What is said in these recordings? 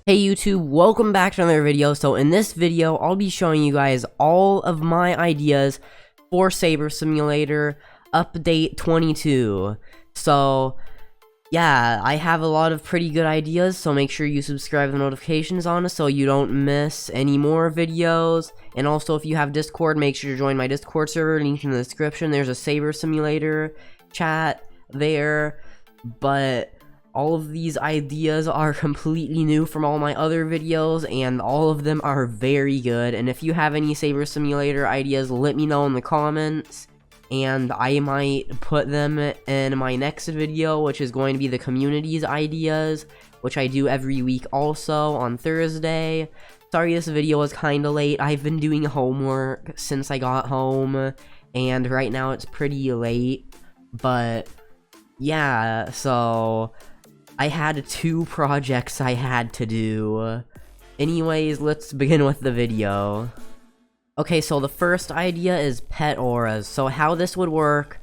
Hey YouTube, welcome back to another video. So in this video, I'll be showing you guys all of my ideas for Saber Simulator Update 22. So yeah, I have a lot of pretty good ideas, so make sure you subscribe the notifications on so you don't miss any more videos. And also, if you have Discord, make sure to join my Discord server, link in the description. There's a Saber Simulator chat there, but all of these ideas are completely new from all my other videos, and all of them are very good. And if you have any Saber Simulator ideas, let me know in the comments, and I might put them in my next video, which is going to be the community's ideas, which I do every week also on Thursday. Sorry this video is kinda late. I've been doing homework since I got home, and right now it's pretty late, but yeah, so I had 2 projects I had to do. Anyways, let's begin with the video. Okay, so the first idea is pet auras. So how this would work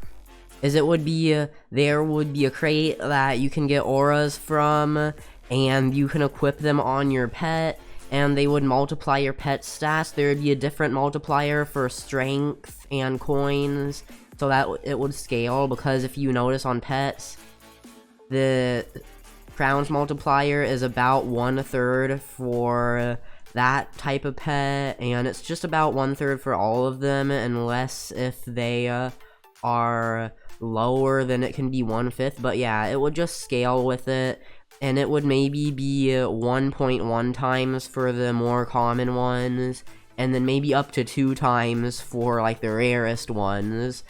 is there would be a crate that you can get auras from, and you can equip them on your pet, and they would multiply your pet's stats. There would be a different multiplier for strength and coins, so that it would scale, because if you notice on pets, the crowns multiplier is about 1/3 for that type of pet, and it's just about 1/3 for all of them, unless if they are lower, then it can be 1/5. But yeah, it would just scale with it, and it would maybe be 1.1 times for the more common ones, and then maybe up to 2 times for like the rarest ones.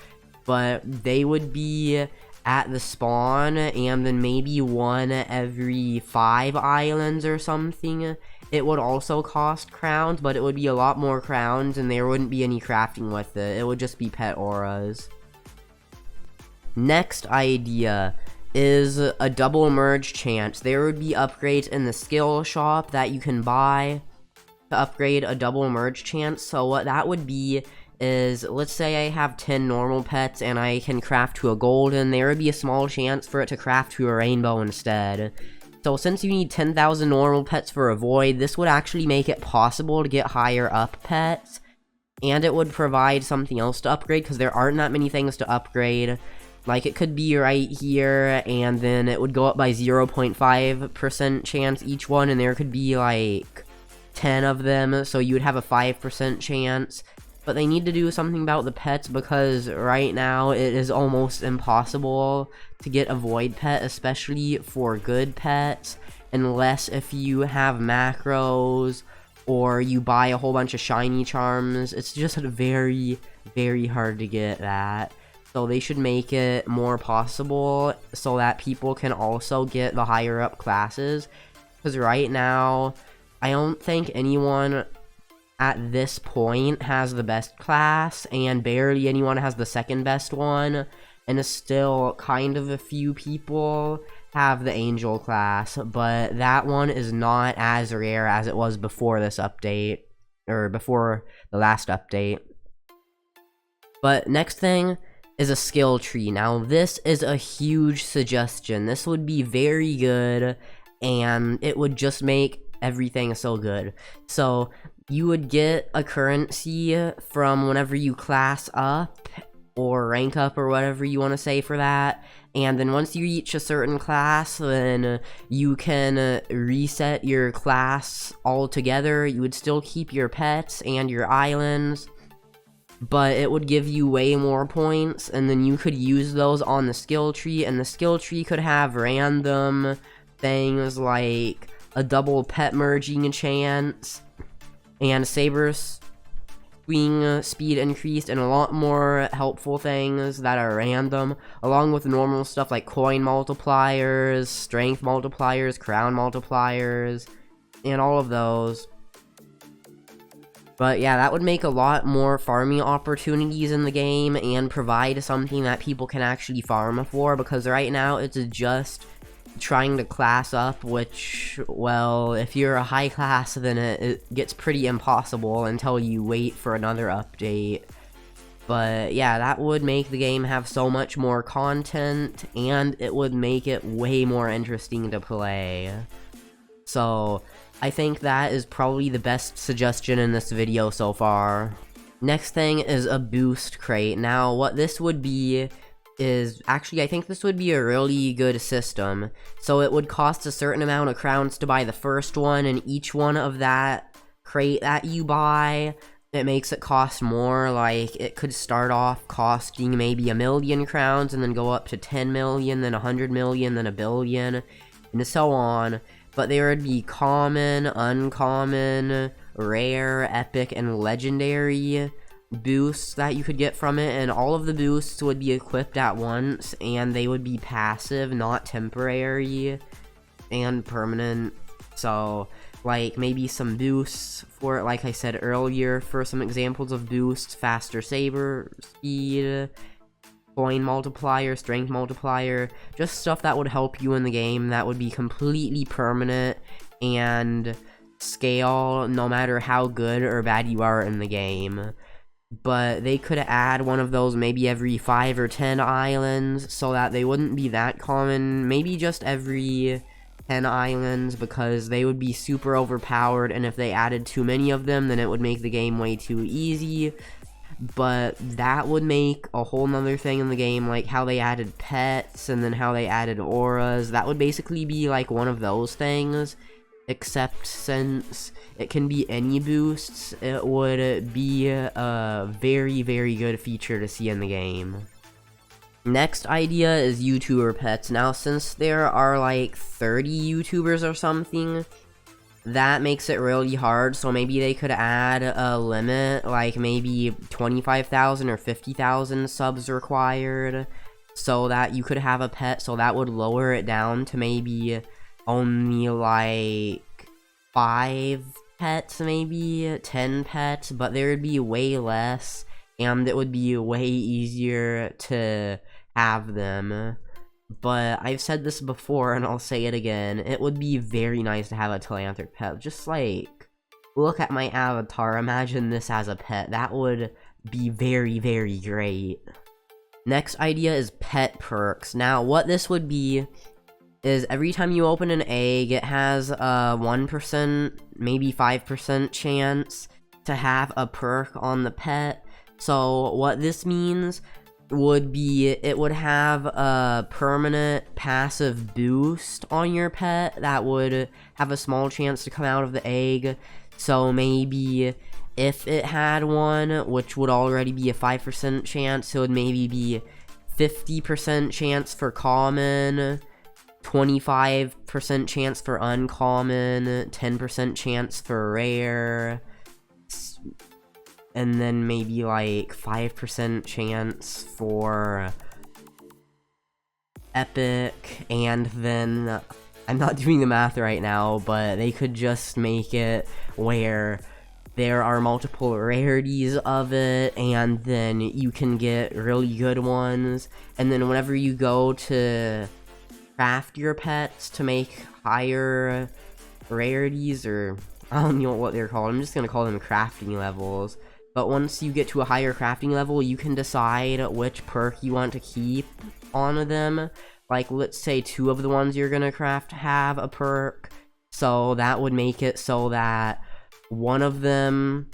But they would be at the spawn, and then maybe 1 every 5 islands or something. It would also cost crowns, but it would be a lot more crowns, and there wouldn't be any crafting with it. It would just be pet auras. Next idea is a double merge chance. There would be upgrades in the skill shop that you can buy to upgrade a double merge chance. So what that would be is, let's say I have 10 normal pets and I can craft to a golden, there would be a small chance for it to craft to a rainbow instead. So since you need 10,000 normal pets for a void, this would actually make it possible to get higher up pets, and it would provide something else to upgrade, because there aren't that many things to upgrade. Like, it could be right here, and then it would go up by 0.5% chance each one, and there could be like 10 of them, so you would have a 5% chance. But they need to do something about the pets, because right now it is almost impossible to get a void pet, especially for good pets, unless if you have macros or you buy a whole bunch of shiny charms. It's just very, very hard to get that. So they should make it more possible so that people can also get the higher up classes, because right now I don't think anyone at this point has the best class, and barely anyone has the second best one, and still kind of a few people have the angel class, but that one is not as rare as it was before this update, or before the last update. But next thing is a skill tree. Now this is a huge suggestion. This would be very good, and it would just make everything so good. So you would get a currency from whenever you class up or rank up, or whatever you want to say for that, and then once you reach a certain class, then you can reset your class altogether. You would still keep your pets and your islands, but it would give you way more points, and then you could use those on the skill tree, and the skill tree could have random things like a double pet merging chance, and Saber swing speed increased, and a lot more helpful things that are random, along with normal stuff like coin multipliers, strength multipliers, crown multipliers, and all of those. But yeah, that would make a lot more farming opportunities in the game, and provide something that people can actually farm for, because right now it's just trying to class up, which, well, if you're a high class, then it gets pretty impossible until you wait for another update. But yeah, that would make the game have so much more content, and it would make it way more interesting to play. So I think that is probably the best suggestion in this video so far. Next thing is a boost crate. Now, what this would be is, actually, I think this would be a really good system. So it would cost a certain amount of crowns to buy the first one, and each one of that crate that you buy, it makes it cost more. Like, it could start off costing maybe 1,000,000 crowns, and then go up to 10 million, then 100 million, then 1,000,000,000, and so on. But there would be common, uncommon, rare, epic, and legendary boosts that you could get from it, and all of the boosts would be equipped at once, and they would be passive, not temporary, and permanent. So, like, maybe some boosts for it, like I said earlier, for some examples of boosts: faster saber speed, coin multiplier, strength multiplier, just stuff that would help you in the game, that would be completely permanent and scale no matter how good or bad you are in the game. But they could add one of those maybe every 5 or 10 islands, so that they wouldn't be that common, maybe just every 10 islands, because they would be super overpowered, and if they added too many of them, then it would make the game way too easy. But that would make a whole nother thing in the game, like how they added pets, and then how they added auras. That would basically be like one of those things, except since it can be any boosts, it would be a very, very good feature to see in the game. Next idea is YouTuber pets. Now, since there are like 30 YouTubers or something, that makes it really hard, so maybe they could add a limit, like maybe 25,000 or 50,000 subs required, so that you could have a pet, so that would lower it down to maybe only like 5 pets, maybe 10 pets, but there would be way less, and it would be way easier to have them. But I've said this before, and I'll say it again, it would be very nice to have a Telanthric pet. Just like, look at my avatar, imagine this as a pet. That would be very, very great. Next idea is pet perks. Now, what this would be is every time you open an egg, it has a 1%, maybe 5% chance to have a perk on the pet. So what this means would be, it would have a permanent passive boost on your pet that would have a small chance to come out of the egg. So maybe if it had one, which would already be a 5% chance, it would maybe be 50% chance for common, 25% chance for uncommon, 10% chance for rare, and then maybe like 5% chance for epic, and then I'm not doing the math right now, but they could just make it where there are multiple rarities of it, and then you can get really good ones, and then whenever you go to craft your pets to make higher rarities, or I don't know what they're called, I'm just gonna call them crafting levels. But once you get to a higher crafting level, you can decide which perk you want to keep on them. Like, let's say 2 of the ones you're gonna craft have a perk, so that would make it so that one of them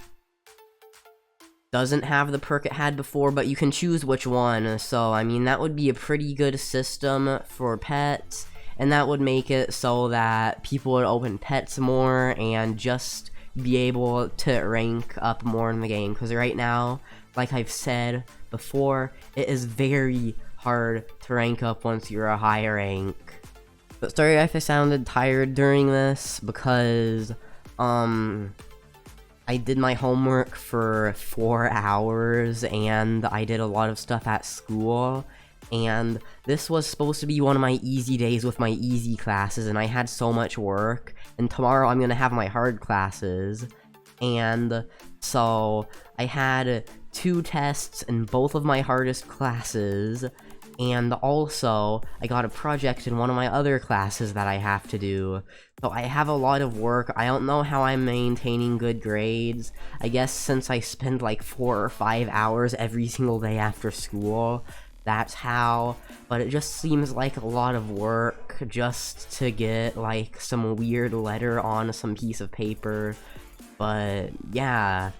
doesn't have the perk it had before, but you can choose which one. So, I mean, that would be a pretty good system for pets, and that would make it so that people would open pets more and just be able to rank up more in the game, because right now, like I've said before, it is very hard to rank up once you're a higher rank. But sorry if I sounded tired during this, because I did my homework for 4 hours, and I did a lot of stuff at school, and this was supposed to be one of my easy days with my easy classes, and I had so much work, and tomorrow I'm gonna have my hard classes, and so I had 2 tests in both of my hardest classes, and also I got a project in one of my other classes that I have to do, so I have a lot of work. I don't know how I'm maintaining good grades. I guess since I spend like 4 or 5 hours every single day after school, that's how. But it just seems like a lot of work just to get like some weird letter on some piece of paper. But yeah.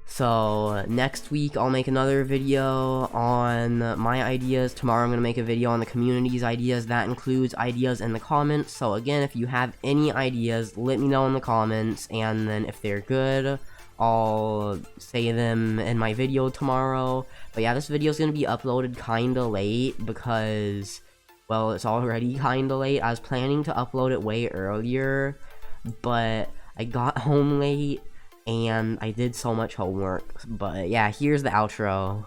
So next week I'll make another video on my ideas. Tomorrow I'm going to make a video on the community's ideas. That includes ideas in the comments. So again, if you have any ideas, let me know in the comments, and then if they're good, I'll say them in my video tomorrow. But yeah, this video is going to be uploaded kinda late because, well, it's already kinda late. I was planning to upload it way earlier, but I got home late and I did so much homework. But yeah, here's the outro.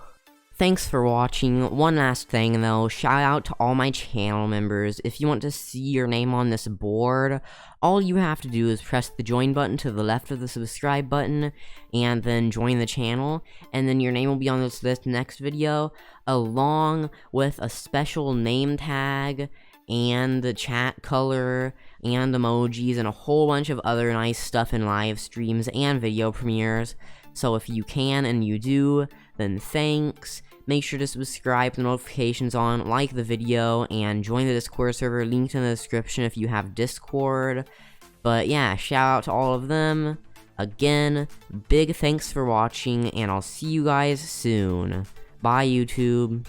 Thanks for watching. One last thing though, shout out to all my channel members. If you want to see your name on this board, all you have to do is press the join button to the left of the subscribe button, and then join the channel, and then your name will be on this list next video, along with a special name tag, and the chat color, and emojis, and a whole bunch of other nice stuff in live streams and video premieres. So if you can and you do, then thanks. Make sure to subscribe, the notifications on, like the video, and join the Discord server, linked in the description if you have Discord. But yeah, shout out to all of them. Again, big thanks for watching, and I'll see you guys soon. Bye, YouTube.